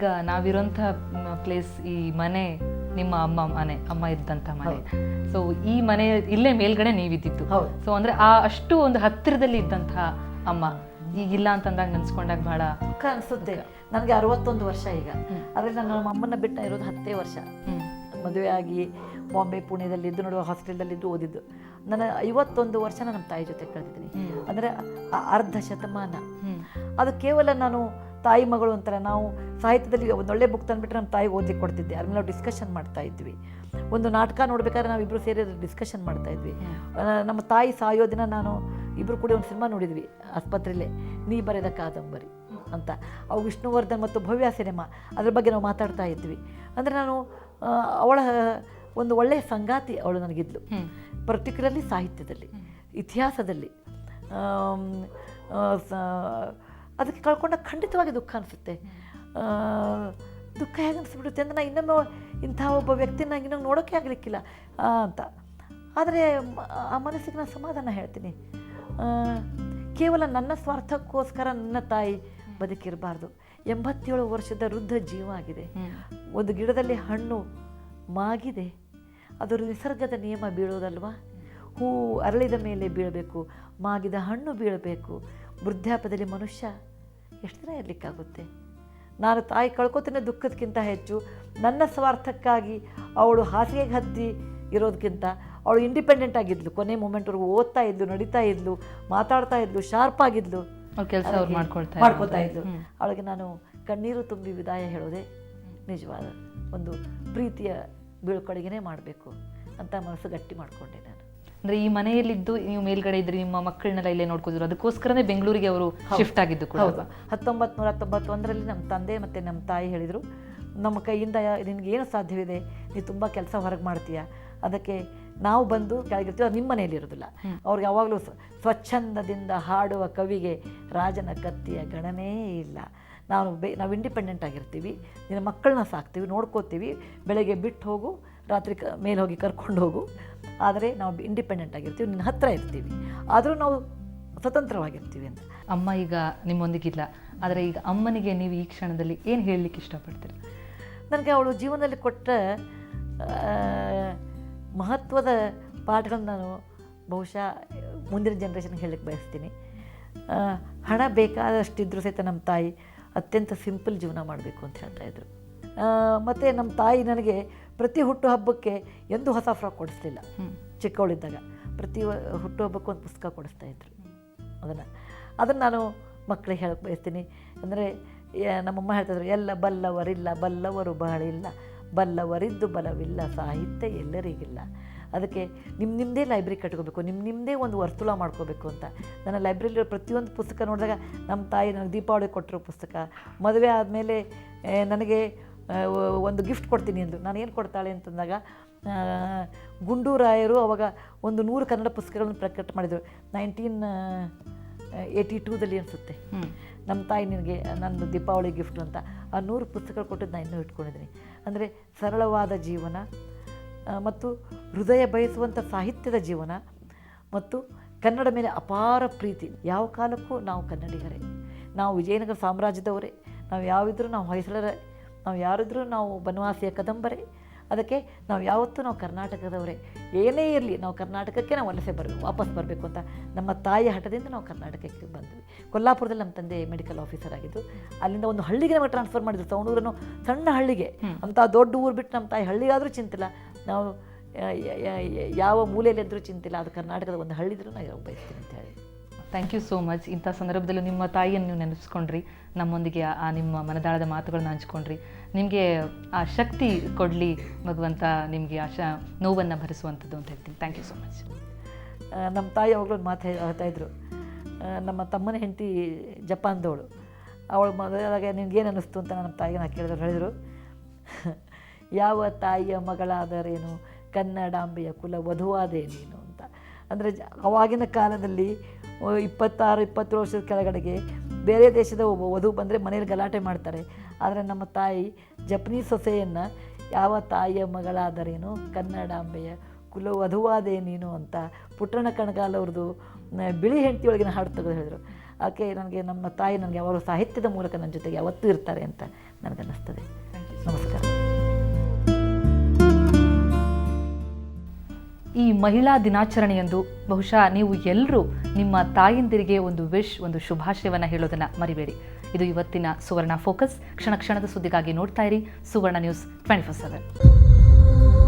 ಈಗ ನಾವಿರೋಂಥ ಪ್ಲೇಸ್, ಈ ಮನೆ ನಿಮ್ಮ ಅಮ್ಮ ಇದ್ದಂಥ ಮನೆ. ಸೊ ಈ ಮನೆ ಇಲ್ಲೇ ಮೇಲ್ಗಡೆ ನೀವಿದ್ದಿತ್ತು. ಸೊ ಅಂದ್ರೆ ಅಷ್ಟು ಒಂದು ಹತ್ತಿರದಲ್ಲಿ ಇದ್ದಂತಹ ಅಮ್ಮ ಈಗಿಲ್ಲ ಅಂತಂದಾಗ ನೆನ್ಸ್ಕೊಂಡಾಗ ಬಹಳ ದುಃಖ ಅನಿಸುತ್ತೆ. ನನಗೆ 61 ವರ್ಷ ಈಗ. ಆದರೆ ನಾನು ನಮ್ಮ ಅಮ್ಮನ ಬಿಟ್ಟು ಇರೋದು 10 ವರ್ಷ. ಮದುವೆ ಆಗಿ ಬಾಂಬೆ ಪುಣೆದಲ್ಲಿದ್ದು, ನೋಡುವ ಹಾಸ್ಟೆಲ್ದಲ್ಲಿದ್ದು ಓದಿದ್ದು. ನಾನು 51 ವರ್ಷ ನಮ್ಮ ತಾಯಿ ಜೊತೆ ಕಳೆದಿದ್ದೀನಿ. ಅಂದರೆ ಅರ್ಧ ಶತಮಾನ. ಅದು ಕೇವಲ ನಾನು ತಾಯಿ ಮಗಳು ಅಂತಾರೆ. ನಾವು ಸಾಹಿತ್ಯದಲ್ಲಿ ಒಂದೊಳ್ಳೆ ಬುಕ್ ತಂದುಬಿಟ್ರೆ ನಮ್ಮ ತಾಯಿಗೆ ಓದಲಿಕ್ಕೆ ಕೊಡ್ತಿದ್ದೆ. ಅದ್ಮೇಲೆ ನಾವು ಡಿಸ್ಕಷನ್ ಮಾಡ್ತಾ ಇದ್ವಿ. ಒಂದು ನಾಟಕ ನೋಡ್ಬೇಕಾದ್ರೆ ನಾವಿಬ್ಬರು ಸೇರಿ ಡಿಸ್ಕಷನ್ ಮಾಡ್ತಾ ಇದ್ವಿ. ನಮ್ಮ ತಾಯಿ ಸಾಯೋ ದಿನ ನಾನು ಇಬ್ಬರು ಕೂಡ ಒಂದು ಸಿನಿಮಾ ನೋಡಿದ್ವಿ ಆಸ್ಪತ್ರೆಯಲ್ಲೇ, ನೀ ಬರೆದ ಕಾದಂಬರಿ ಅಂತ. ಅವು ವಿಷ್ಣುವರ್ಧನ್ ಮತ್ತು ಭವ್ಯ ಸಿನಿಮಾ, ಅದ್ರ ಬಗ್ಗೆ ನಾವು ಮಾತಾಡ್ತಾ ಇದ್ವಿ. ಅಂದರೆ ನಾನು ಅವಳ ಒಂದು ಒಳ್ಳೆಯ ಸಂಗಾತಿ ಅವಳು ನನಗಿದ್ಲು. ಪರ್ಟಿಕ್ಯುಲರ್ಲಿ ಸಾಹಿತ್ಯದಲ್ಲಿ, ಇತಿಹಾಸದಲ್ಲಿ. ಅದಕ್ಕೆ ಕಳ್ಕೊಂಡಾಗ ಖಂಡಿತವಾಗಿ ದುಃಖ ಅನಿಸುತ್ತೆ. ದುಃಖ ಹೇಗೆ ಅನಿಸ್ಬಿಡುತ್ತೆ ಅಂದರೆ ನಾನು ಇನ್ನೊಮ್ಮೆ ಇಂಥ ಒಬ್ಬ ವ್ಯಕ್ತಿನ ನಂಗೆ ಇನ್ನೊಂದು ನೋಡೋಕ್ಕೆ ಆಗಲಿಕ್ಕಿಲ್ಲ ಅಂತ. ಆದರೆ ಆ ಮನಸ್ಸಿಗೆ ನಾನು ಸಮಾಧಾನ ಹೇಳ್ತೀನಿ. ಕೇವಲ ನನ್ನ ಸ್ವಾರ್ಥಕ್ಕೋಸ್ಕರ ನನ್ನ ತಾಯಿ ಬದುಕಿರಬಾರ್ದು. 87 ವರ್ಷದ ವೃದ್ಧ ಜೀವ ಆಗಿದೆ. ಒಂದು ಗಿಡದಲ್ಲಿ ಹಣ್ಣು ಮಾಗಿದೆ, ಅದರ ನಿಸರ್ಗದ ನಿಯಮ ಬೀಳೋದಲ್ವಾ. ಹೂ ಅರಳಿದ ಮೇಲೆ ಬೀಳಬೇಕು, ಮಾಗಿದ ಹಣ್ಣು ಬೀಳಬೇಕು. ವೃದ್ಧಾಪ್ಯದಲ್ಲಿ ಮನುಷ್ಯ ಎಷ್ಟು ದಿನ ಇರಲಿಕ್ಕಾಗುತ್ತೆ? ನಾನು ತಾಯಿ ಕಳ್ಕೊತೀನಿ ದುಃಖದಕ್ಕಿಂತ ಹೆಚ್ಚು ನನ್ನ ಸ್ವಾರ್ಥಕ್ಕಾಗಿ ಅವಳು ಹಾಸಿಗೆಗೆ ಹತ್ತಿ ಇರೋದಕ್ಕಿಂತ ಅವಳು ಇಂಡಿಪೆಂಡೆಂಟ್ ಆಗಿದ್ಲು. ಕೊನೆ ಮೂಮೆಂಟ್ವರೆಗೂ ಓದ್ತಾ ಇದ್ಲು, ನಡೀತಾ ಇದ್ಲು, ಮಾತಾಡ್ತಾ ಇದ್ಲು, ಶಾರ್ಪ್ ಆಗಿದ್ಲು, ಕೆಲಸ ಮಾಡ್ಕೊತಾ ಇದ್ಲು. ಅವಳಿಗೆ ನಾನು ಕಣ್ಣೀರು ತುಂಬಿ ವಿದಾಯ ಹೇಳೋದೆ ನಿಜವಾದ ಒಂದು ಪ್ರೀತಿಯ ಬೀಳ್ಕೊಡುಗೆನೇ ಮಾಡಬೇಕು ಅಂತ ಮನಸ್ಸು ಗಟ್ಟಿ ಮಾಡಿಕೊಂಡೆ ನಾನು. ಅಂದ್ರೆ ಈ ಮನೆಯಲ್ಲಿದ್ದು ನೀವು ಮೇಲ್ಗಡೆ ಇದ್ರಿ, ನಿಮ್ಮ ಮಕ್ಕಳನ್ನೆಲ್ಲ ಇಲ್ಲೇ ನೋಡ್ಕೋದ್ರು, ಅದಕ್ಕೋಸ್ಕರನೇ ಬೆಂಗಳೂರಿಗೆ ಅವರು ಶಿಫ್ಟ್ ಆಗಿದ್ದು ಕೂಡ. 1991ರಲ್ಲಿ ನಮ್ಮ ತಂದೆ ಮತ್ತು ನಮ್ಮ ತಾಯಿ ಹೇಳಿದರು, ನಮ್ಮ ಕೈಯಿಂದ ನಿನಗೇನು ಸಾಧ್ಯವಿದೆ, ನೀನು ತುಂಬ ಕೆಲಸ ಹೊರಗೆ ಮಾಡ್ತೀಯ, ಅದಕ್ಕೆ ನಾವು ಬಂದು ಕೆಳಗಿರ್ತೀವಿ, ಅದು ನಿಮ್ಮ ಮನೆಯಲ್ಲಿ ಇರೋದಿಲ್ಲ. ಅವ್ರಿಗೆ ಯಾವಾಗಲೂ ಸ್ವಚ್ಛಂದದಿಂದ ಹಾಡುವ ಕವಿಗೆ ರಾಜನ ಕತ್ತಿಯ ಗಣನೇ ಇಲ್ಲ. ನಾವು ಇಂಡಿಪೆಂಡೆಂಟ್ ಆಗಿರ್ತೀವಿ, ನಿನ್ನ ಮಕ್ಕಳನ್ನ ಸಾಕ್ತೀವಿ, ನೋಡ್ಕೋತೀವಿ, ಬೆಳಗ್ಗೆ ಬಿಟ್ಟು ಹೋಗು, ರಾತ್ರಿ ಮೇಲೆ ಹೋಗಿ ಕರ್ಕೊಂಡು ಹೋಗು, ಆದರೆ ನಾವು ಇಂಡಿಪೆಂಡೆಂಟ್ ಆಗಿರ್ತೀವಿ, ನಿನ್ನ ಹತ್ತಿರ ಇರ್ತೀವಿ, ಆದರೂ ನಾವು ಸ್ವತಂತ್ರವಾಗಿರ್ತೀವಿ ಅಂತ. ಅಮ್ಮ ಈಗ ನಿಮ್ಮೊಂದಿಗಿಲ್ಲ, ಆದರೆ ಈಗ ಅಮ್ಮನಿಗೆ ನೀವು ಈ ಕ್ಷಣದಲ್ಲಿ ಏನು ಹೇಳಲಿಕ್ಕೆ ಇಷ್ಟಪಡ್ತೀರಿ? ನನಗೆ ಅವಳು ಜೀವನದಲ್ಲಿ ಕೊಟ್ಟ ಮಹತ್ವದ ಪಾಠಗಳನ್ನ ನಾನು ಬಹುಶಃ ಮುಂದಿನ ಜನ್ರೇಷನ್ಗೆ ಹೇಳಲಿಕ್ಕೆ ಬಯಸ್ತೀನಿ. ಹಣ ಬೇಕಾದಷ್ಟಿದ್ರೂ ಸಹಿತ ನಮ್ಮ ತಾಯಿ ಅತ್ಯಂತ ಸಿಂಪಲ್ ಜೀವನ ಮಾಡಬೇಕು ಅಂತ ಹೇಳ್ತಾಯಿದ್ರು. ಮತ್ತು ನಮ್ಮ ತಾಯಿ ನನಗೆ ಪ್ರತಿ ಹುಟ್ಟುಹಬ್ಬಕ್ಕೆ ಎಂದೂ ಹೊಸ ಫ್ರಾಕ್ ಕೊಡಿಸ್ಲಿಲ್ಲ. ಚಿಕ್ಕವಳಿದ್ದಾಗ ಪ್ರತಿ ಹುಟ್ಟುಹಬ್ಬಕ್ಕೂ ಒಂದು ಪುಸ್ತಕ ಕೊಡಿಸ್ತಾಯಿದ್ರು. ಅದನ್ನು ನಾನು ಮಕ್ಕಳಿಗೆ ಹೇಳಕ್ಕೆ ಬಯಸ್ತೀನಿ. ಅಂದರೆ ನಮ್ಮಮ್ಮ ಹೇಳ್ತಾಯಿದ್ರು, ಎಲ್ಲ ಬಲ್ಲವರಿಲ್ಲ, ಬಲ್ಲವರು ಬಹಳಿಲ್ಲ, ಬಲ್ಲವರಿದ್ದು ಬಲವಿಲ್ಲ, ಸಾಹಿತ್ಯ ಎಲ್ಲರಿಗಿಲ್ಲ. ಅದಕ್ಕೆ ನಿಮ್ಮದೇ ಲೈಬ್ರರಿ ಕಟ್ಕೋಬೇಕು, ನಿಮ್ಮದೇ ಒಂದು ವರ್ತುಲ ಮಾಡ್ಕೋಬೇಕು ಅಂತ. ನನ್ನ ಲೈಬ್ರರಿಲಿರೋ ಪ್ರತಿಯೊಂದು ಪುಸ್ತಕ ನೋಡಿದಾಗ ನಮ್ಮ ತಾಯಿ ನನಗೆ ದೀಪಾವಳಿ ಕೊಟ್ಟಿರೋ ಪುಸ್ತಕ, ಮದುವೆ ಆದಮೇಲೆ ನನಗೆ ಒಂದು ಗಿಫ್ಟ್ ಕೊಡ್ತೀನಿ ಎಂದು, ನಾನು ಏನು ಕೊಡ್ತಾಳೆ ಅಂತಂದಾಗ ಗುಂಡೂರಾಯರು ಅವಾಗ ಒಂದು 100 ಕನ್ನಡ ಪುಸ್ತಕಗಳನ್ನು ಪ್ರಕಟ ಮಾಡಿದರು. 1982ದಲ್ಲಿ ಅನಿಸುತ್ತೆ. ನಮ್ಮ ತಾಯಿ ನಿನಗೆ ನನ್ನ ದೀಪಾವಳಿ ಗಿಫ್ಟ್ ಅಂತ ಆ 100 ಪುಸ್ತಕಗಳು ಕೊಟ್ಟಿದ್ದು ನಾನು ಇನ್ನೂ ಇಟ್ಕೊಂಡಿದ್ದೀನಿ. ಅಂದರೆ ಸರಳವಾದ ಜೀವನ ಮತ್ತು ಹೃದಯ ಬಯಸುವಂಥ ಸಾಹಿತ್ಯದ ಜೀವನ ಮತ್ತು ಕನ್ನಡ ಮೇಲೆ ಅಪಾರ ಪ್ರೀತಿ. ಯಾವ ಕಾಲಕ್ಕೂ ನಾವು ಕನ್ನಡಿಗರೇ, ನಾವು ವಿಜಯನಗರ ಸಾಮ್ರಾಜ್ಯದವರೇ, ನಾವು ಯಾವಿದ್ರೂ ನಾವು ಹೊಯ್ಸಳರೇ, ನಾವು ಯಾರಿದ್ರೂ ನಾವು ಬನವಾಸಿಯ ಕದಂಬರೇ. ಅದಕ್ಕೆ ನಾವು ಯಾವತ್ತೂ ನಾವು ಕರ್ನಾಟಕದವರೇ, ಏನೇ ಇರಲಿ ನಾವು ಕರ್ನಾಟಕಕ್ಕೆ ನಾವು ವಾಪಸ್ ಬರಬೇಕು ಅಂತ ನಮ್ಮ ತಾಯಿಯ ಹಠದಿಂದ ನಾವು ಕರ್ನಾಟಕಕ್ಕೆ ಬಂದ್ವಿ. ಕೊಲ್ಲಾಪುರದಲ್ಲಿ ನಮ್ಮ ತಂದೆ ಮೆಡಿಕಲ್ ಆಫೀಸರ್ ಆಗಿದ್ದು, ಅಲ್ಲಿಂದ ಒಂದು ಹಳ್ಳಿಗೆ ನಮಗೆ ಟ್ರಾನ್ಸ್ಫರ್ ಮಾಡಿದ್ರು. ಸವಣೂರನ್ನು ಸಣ್ಣ ಹಳ್ಳಿಗೆ, ಅಂಥ ದೊಡ್ಡ ಊರು ಬಿಟ್ಟು ನಮ್ಮ ತಾಯಿ ಹಳ್ಳಿಗಾದರೂ ಚಿಂತಿಲ್ಲ, ನಾವು ಯಾವ ಮೂಲೆಯಲ್ಲಿದ್ದರೂ ಚಿಂತಿಲ್ಲ, ಅದು ಕರ್ನಾಟಕದ ಒಂದು ಹಳ್ಳಿದ್ರೂ ನಾವು ಬಯಸ್ತೀನಿ ಅಂತ ಹೇಳಿ. Thank you so much. ಇಂಥ ಸಂದರ್ಭದಲ್ಲೂ ನಿಮ್ಮ ತಾಯಿಯನ್ನು ನೀವು ನೆನೆಸ್ಕೊಂಡ್ರಿ, ನಮ್ಮೊಂದಿಗೆ ಆ ನಿಮ್ಮ ಮನದಾಳದ ಮಾತುಗಳನ್ನ ಹಂಚ್ಕೊಂಡ್ರಿ. ನಿಮಗೆ ಆ ಶಕ್ತಿ ಕೊಡಲಿ ಭಗವಂತ, ನಿಮಗೆ ಆ ನೋವನ್ನು ಭರಿಸುವಂಥದ್ದು ಅಂತ ಹೇಳ್ತೀನಿ. Thank you so much. ನಮ್ಮ ತಾಯಿ ಯಾವಾಗಲೂ ಒಂದು ಮಾತು ಹೇಳ್ತಾಯಿದ್ರು. ನಮ್ಮ ತಮ್ಮನ ಹೆಂಡತಿ ಜಪಾನ್ದವಳು, ಅವಳು ಮದುವೆಯಾದಾಗ ನಿನಗೇನು ಅನ್ನಿಸ್ತು ಅಂತ ನಮ್ಮ ತಾಯಿಗೆ ನಾನು ಹೇಳಿದರು. ಯಾವ ತಾಯಿಯ ಮಗಳಾದರೇನು, ಕನ್ನಡಾಂಬೆಯ ಕುಲ ವಧುವಾದೆ ನೀನು ಅಂತ. ಅಂದರೆ ಅವಾಗಿನ ಕಾಲದಲ್ಲಿ 26-27 ವರ್ಷದ ಕೆಳಗಡೆಗೆ ಬೇರೆ ದೇಶದ ಒಬ್ಬ ವಧು ಬಂದರೆ ಮನೇಲಿ ಗಲಾಟೆ ಮಾಡ್ತಾರೆ. ಆದರೆ ನಮ್ಮ ತಾಯಿ ಜಪನೀಸ್ ಸೊಸೆಯನ್ನು ಯಾವ ತಾಯಿಯ ಮಗಳಾದರೇನು, ಕನ್ನಡಾಂಬೆಯ ಕುಲ ವಧುವಾದೆ ನೀನು ಅಂತ ಪುಟ್ಟಣ ಕಣಗಾಲ್ ಅವ್ರದ್ದು ಬಿಳಿ ಹೆಂಡತಿಯೊಳಗಿನ ಹಾಡು ತೆಗೆದು ಹೇಳಿದರು. ಆಕೆ ನನಗೆ ನಮ್ಮ ತಾಯಿ ನನಗೆ ಅವರು ಸಾಹಿತ್ಯದ ಮೂಲಕ ನನ್ನ ಜೊತೆಗೆ ಯಾವತ್ತೂ ಇರ್ತಾರೆ ಅಂತ ನನಗನ್ನಿಸ್ತದೆ. ನಮಸ್ಕಾರ. ಈ ಮಹಿಳಾ ದಿನಾಚರಣೆಯಂದು ಬಹುಶಃ ನೀವು ಎಲ್ಲರೂ ನಿಮ್ಮ ತಾಯಂದಿರಿಗೆ ಒಂದು ಶುಭಾಶಯವನ್ನು ಹೇಳೋದನ್ನು ಮರಿಬೇಡಿ. ಇದು ಇವತ್ತಿನ ಸುವರ್ಣ ಫೋಕಸ್. ಕ್ಷಣ ಕ್ಷಣದ ಸುದ್ದಿಗಾಗಿ ನೋಡ್ತಾ ಇರಿ ಸುವರ್ಣ ನ್ಯೂಸ್ 24/7.